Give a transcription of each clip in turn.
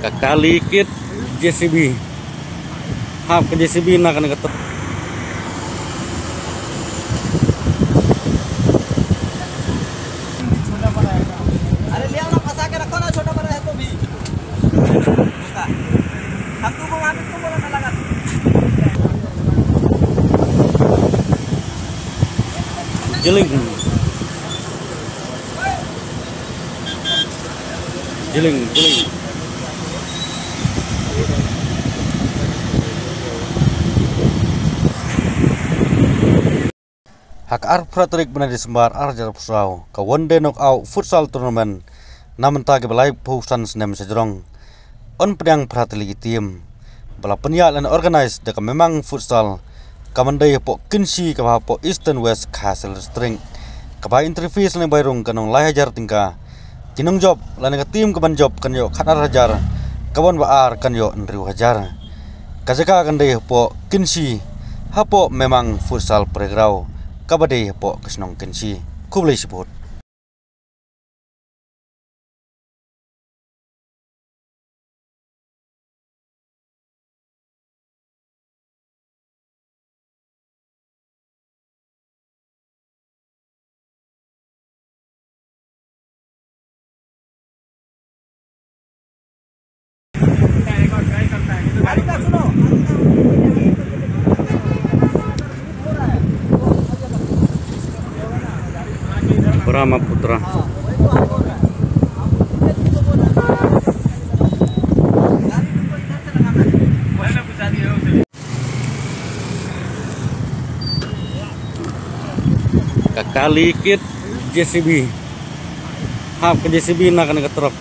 Kali kit JCB hap ke JCB nak kena ketuk अरे ले आओ ना फंसा के रखो ना छोटा बड़ा है तो भी हम तुमको वहां पे तुम बोला ना लगा jeling jeling jeling hak ar Frederick benar disembar arjar pusau ka one day knockout futsal tournament namun tagi belai pusan senem sejrong on pedang prateli tim bala penyak dan organize deka memang futsal kamandai po kinsi ka po Eastern West Castle String ka ba interview selain bayrung kanong lai hajar tingka tinong job lan ka tim ka ban job kan yo khatar hajar kabon baar kan yo nriu hajar kajaka kandai po kinsi hapo memang futsal playground kabadai po kesnong kinsi kublai sebut Brahmaputra kali kit JCB hap ke JCB nak kena ketrok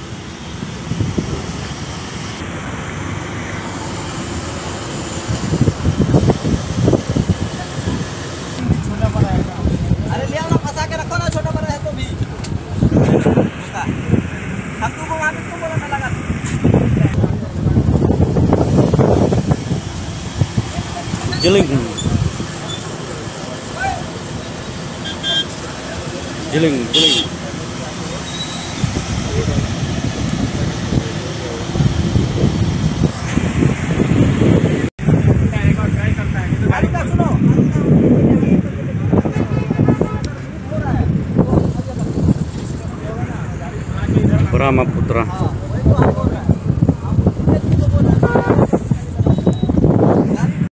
अरे ले आओ ना फंसा के रखो ना छोटा बड़ा है तो भी हम तुमको वहां पे तुम बोला ना लगा jeling jeling jeling Brahmaputra